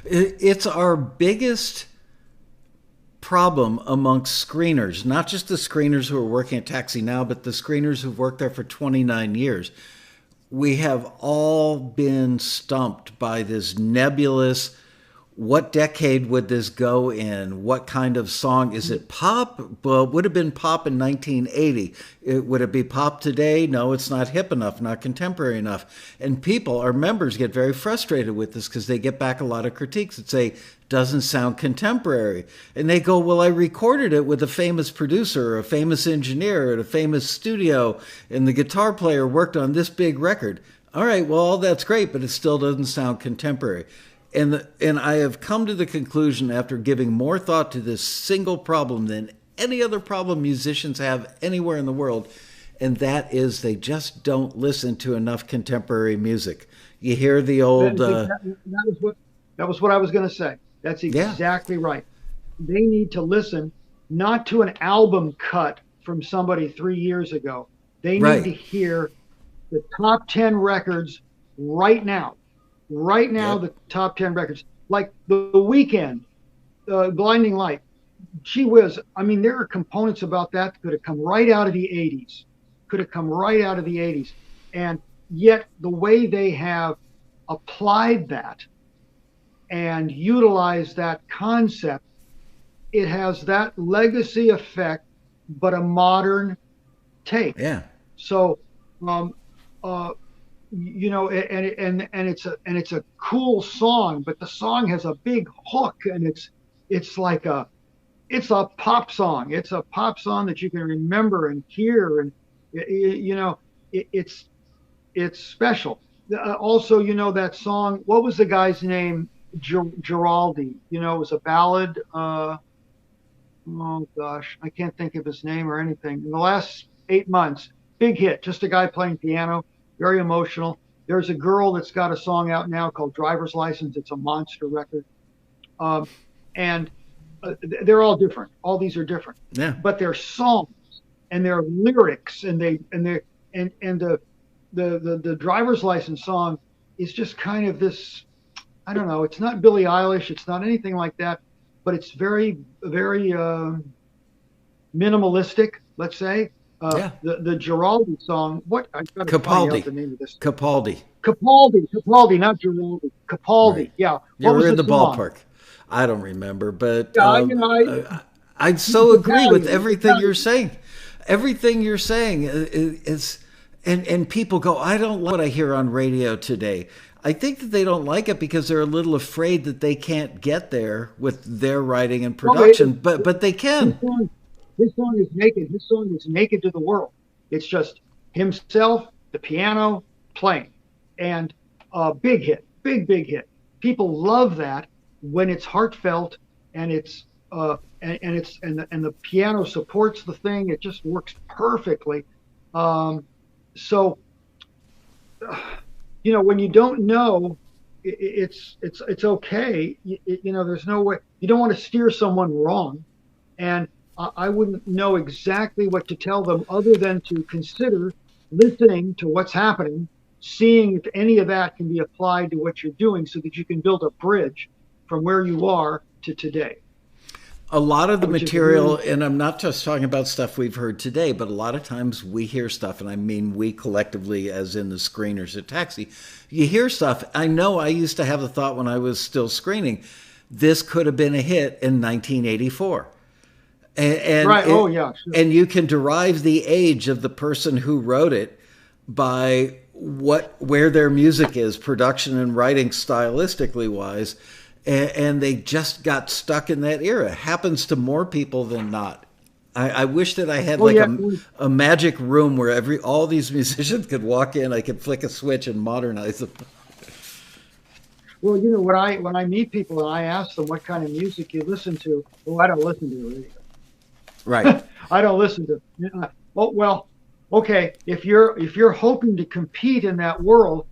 It's our biggest problem amongst screeners, not just the screeners who are working at Taxi now, but the screeners who've worked there for 29 years. We have all been stumped by this nebulous, what decade would this go in? What kind of song? Is it pop? Well, it would have been pop in 1980. Would it be pop today? No, it's not hip enough, not contemporary enough. And people, our members, get very frustrated with this because they get back a lot of critiques that say, doesn't sound contemporary. And they go, well, I recorded it with a famous producer, or a famous engineer at a famous studio, and the guitar player worked on this big record. All right, well, all that's great, but it still doesn't sound contemporary. And I have come to the conclusion after giving more thought to this single problem than any other problem musicians have anywhere in the world, and that is they just don't listen to enough contemporary music. You hear the old... That was what I was going to say. That's Yeah, exactly right. They need to listen not to an album cut from somebody 3 years ago. They need right. to hear the top 10 records right now. Right now, Yep. the top 10 records. Like the Weekend, Blinding Light. Gee whiz. I mean, there are components about that that could have come right out of the 80s. Could have come right out of the 80s. And yet, the way they have applied that and utilize that concept, it has that legacy effect, but a modern take. Yeah. So, um, uh, and it's a cool song, but the song has a big hook, and it's like it's a pop song. It's a pop song that you can remember and hear, and it's special. Also, that song. What was the guy's name? Giraldi. It was a ballad. Oh gosh, I can't think of his name or anything. In the last 8 months, big hit. Just a guy playing piano, very emotional. There's a girl that's got a song out now called Driver's License. It's a monster record, and they're all different. All these are different, Yeah. but they're songs and they're lyrics, and the Driver's License song is just kind of this. I don't know. It's not Billie Eilish. It's not anything like that, but it's very, very minimalistic. Let's say Yeah. the Giraldi song. What I got to find out Capaldi. the name of this. Capaldi. Capaldi, not Giraldi. Capaldi. Right. Yeah. What was You're in the the song? ballpark. I don't remember, but Yeah, I so he's agree with Italian. He's everything you're Italian. saying. Everything you're saying is, and people go, I don't like what I hear on radio today. I think that they don't like it because they're a little afraid that they can't get there with their writing and No, production, but they his can. song, his song is naked. His song is naked to the world. It's just himself, the piano, playing, and a big hit, big hit. People love that when it's heartfelt and and the piano supports the thing. It just works perfectly. So when you don't know, it's okay. There's no way. You don't want to steer someone wrong, and I wouldn't know exactly what to tell them other than to consider listening to what's happening, seeing if any of that can be applied to what you're doing, so that you can build a bridge from where you are to today, A lot of the which is material, really and I'm not just talking about stuff we've heard today, but a lot of times we hear stuff, and I mean we collectively, as in the screeners at Taxi, you hear stuff. I know I used to have the thought when I was still screening, this could have been a hit in 1984. And right. Oh yeah, sure. and you can derive the age of the person who wrote it by where their music is, production and writing stylistically wise, and they just got stuck in that era. It happens to more people than not. I wish that I had Oh like yeah. a magic room where all these musicians could walk in. I could flick a switch and modernize them. Well, when I meet people and I ask them what kind of music you listen to, well, I don't listen to the Right. radio. I don't listen to. Oh well, okay. If you're hoping to compete in that world,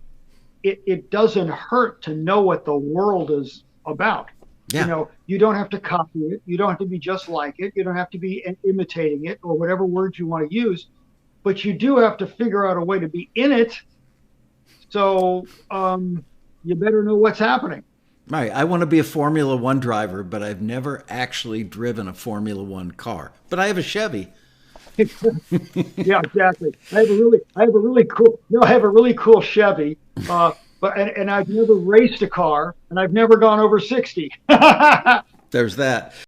it doesn't hurt to know what the world is about. Yeah. You don't have to copy it. You don't have to be just like it. You don't have to be imitating it or whatever words you want to use. But you do have to figure out a way to be in it. So you better know what's happening. Right. I want to be a Formula One driver, but I've never actually driven a Formula One car. But I have a Chevy. Yeah, exactly. I have a really cool Chevy. And I've never raced a car, and I've never gone over 60. There's that.